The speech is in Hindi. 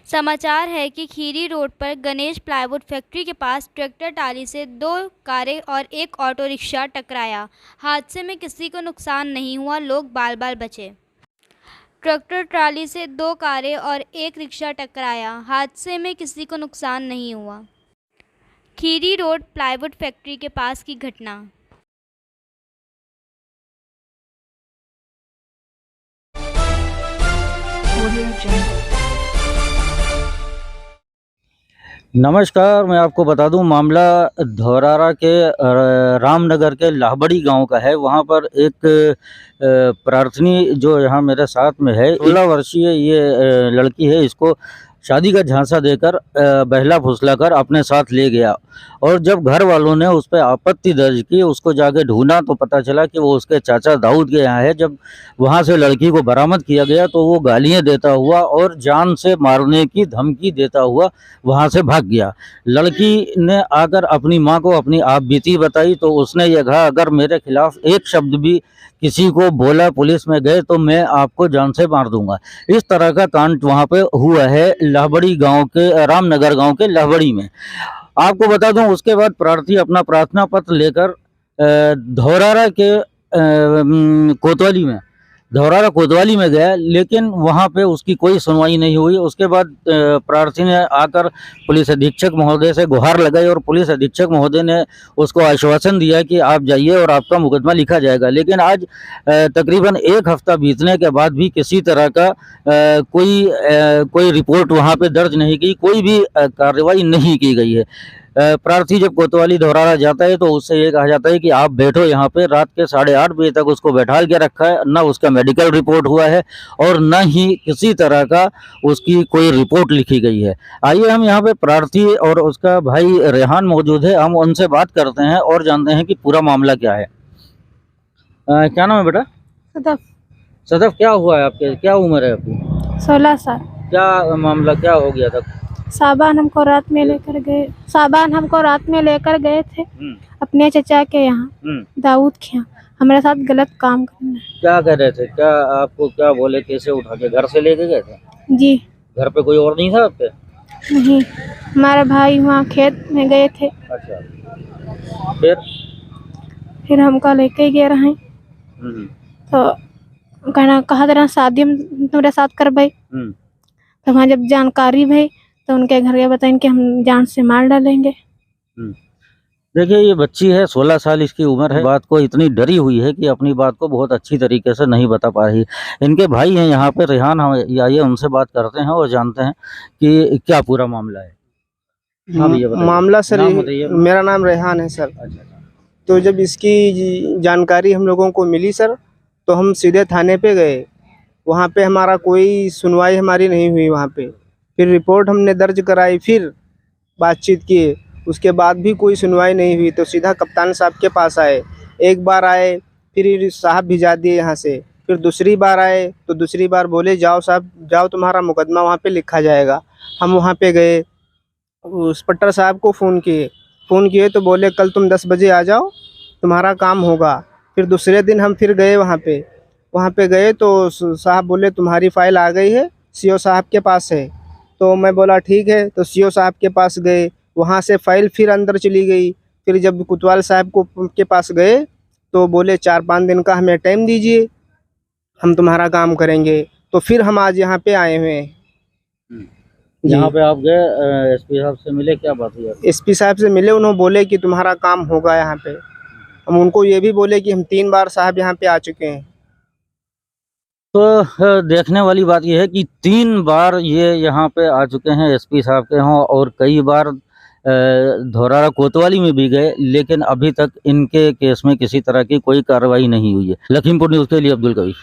समाचार है कि खीरी रोड पर गणेश प्लाईवुड फैक्ट्री के पास ट्रैक्टर ट्राली से 2 कारें और एक ऑटो रिक्शा टकराया। हादसे में किसी को नुकसान नहीं हुआ, लोग बाल बाल बचे। ट्रैक्टर ट्राली से 2 कारें और एक रिक्शा टकराया। हादसे में किसी को नुकसान नहीं हुआ। खीरी रोड प्लाईवुड फैक्ट्री के पास की घटना। नमस्कार, मैं आपको बता दूं मामला धौरारा के रामनगर के लाहबड़ी गांव का है। वहां पर एक प्रार्थनी जो यहाँ मेरे साथ में है, 16 वर्षीय ये लड़की है, इसको शादी का झांसा देकर बहला फुसलाकर अपने साथ ले गया और जब घर वालों ने उस पर आपत्ति दर्ज की, उसको जाके ढूंढा तो पता चला कि वो उसके चाचा दाऊद के यहाँ है। जब वहाँ से लड़की को बरामद किया गया तो वो गालियाँ देता हुआ और जान से मारने की धमकी देता हुआ वहाँ से भाग गया। लड़की ने आकर अपनी माँ को अपनी आप बीती बताई तो उसने ये कहा, अगर मेरे खिलाफ एक शब्द भी किसी को बोला, पुलिस में गए तो मैं आपको जान से मार दूंगा। इस तरह का कांड वहाँ पे हुआ है लाहबड़ी गांव के, रामनगर गांव के लाहबड़ी में। आपको बता दूं उसके बाद प्रार्थी अपना प्रार्थना पत्र लेकर धौरारा के धौरारा कोतवाली में गया, लेकिन वहां पे उसकी कोई सुनवाई नहीं हुई। उसके बाद प्रार्थी ने आकर पुलिस अधीक्षक महोदय से गुहार लगाई और पुलिस अधीक्षक महोदय ने उसको आश्वासन दिया कि आप जाइए और आपका मुकदमा लिखा जाएगा। लेकिन आज तकरीबन 1 हफ्ता बीतने के बाद भी किसी तरह का कोई रिपोर्ट वहां पे दर्ज नहीं की, कोई भी कार्रवाई नहीं की गई है। प्रार्थी जब कोतवाली धौरारा जाता है तो उससे ये कहा जाता है कि आप बैठो यहाँ पे। रात के 8:30 बजे तक उसको बैठाल के रखा है, ना उसका मेडिकल रिपोर्ट हुआ है और न ही किसी तरह का उसकी कोई रिपोर्ट लिखी गई है। आइए हम यहाँ पे प्रार्थी और उसका भाई रेहान मौजूद है, हम उनसे बात करते हैं और जानते हैं कि पूरा मामला क्या है। क्या नाम है बेटा? सदफ। सदफ, क्या हुआ है आपके, क्या उम्र है आपकी? 16 साल। क्या मामला क्या हो गया था? साबान हमको रात में लेकर गए थे अपने चचा के यहाँ, दाऊद के यहाँ। हमारे साथ गलत काम करना। क्या कर रहे थे? क्या आपको क्या बोले, कैसे उठा के घर से लेके गए थे? जी। घर पे कोई और नहीं था आपके? नहीं, हमारे भाई वहाँ खेत में गए थे। अच्छा, फिर हमको लेके गए रहे तो कहना कहा तरह शादी हम तुम्हारे साथ करवाई। तो वहाँ जब जानकारी भई तो उनके घर के बताएं कि हम जान से मार डालेंगे। देखिए, ये बच्ची है, 16 साल इसकी उम्र है, बात को इतनी डरी हुई है कि अपनी बात को बहुत अच्छी तरीके से नहीं बता पा रही। इनके भाई हैं यहाँ पे रेहान, हम आइए उनसे बात करते हैं और जानते हैं कि क्या पूरा मामला है। हाँ भैया बताइए। मामला सर, मेरा नाम रेहान है सर। अच्छा। तो जब इसकी जानकारी हम लोगों को मिली सर, तो हम सीधे थाने पे गए। वहाँ पे हमारा कोई सुनवाई हमारी नहीं हुई वहाँ पे। फिर रिपोर्ट हमने दर्ज कराई, फिर बातचीत किए, उसके बाद भी कोई सुनवाई नहीं हुई। तो सीधा कप्तान साहब के पास आए। एक बार आए, फिर साहब भिजा दिए यहाँ से। फिर दूसरी बार आए तो दूसरी बार बोले जाओ साहब जाओ, तुम्हारा मुकदमा वहाँ पे लिखा जाएगा। हम वहाँ पे गए, इंस्पेक्टर साहब को फ़ोन किए तो बोले कल तुम 10 बजे आ जाओ, तुम्हारा काम होगा। फिर दूसरे दिन हम फिर गए वहाँ पे गए तो साहब बोले तुम्हारी फ़ाइल आ गई है, सीओ साहब के पास है। तो मैं बोला ठीक है, तो सीओ साहब के पास गए, वहाँ से फ़ाइल फिर अंदर चली गई। फिर जब कोतवाल साहब के पास गए तो बोले 4-5 दिन का हमें टाइम दीजिए, हम तुम्हारा काम करेंगे। तो फिर हम आज यहाँ पे आए हुए हैं। यहाँ पे आप गए, एसपी साहब से मिले, क्या बात हुई? एसपी साहब से मिले, उन्होंने बोले कि तुम्हारा काम होगा यहाँ पे। हम उनको ये भी बोले कि हम 3 बार साहब यहाँ पे आ चुके हैं। तो देखने वाली बात यह है कि 3 बार ये यहाँ पे आ चुके हैं एसपी साहब के यहाँ और कई बार धौरारा कोतवाली में भी गए, लेकिन अभी तक इनके केस में किसी तरह की कोई कार्रवाई नहीं हुई है। लखीमपुर न्यूज़ के लिए अब्दुल कबीर।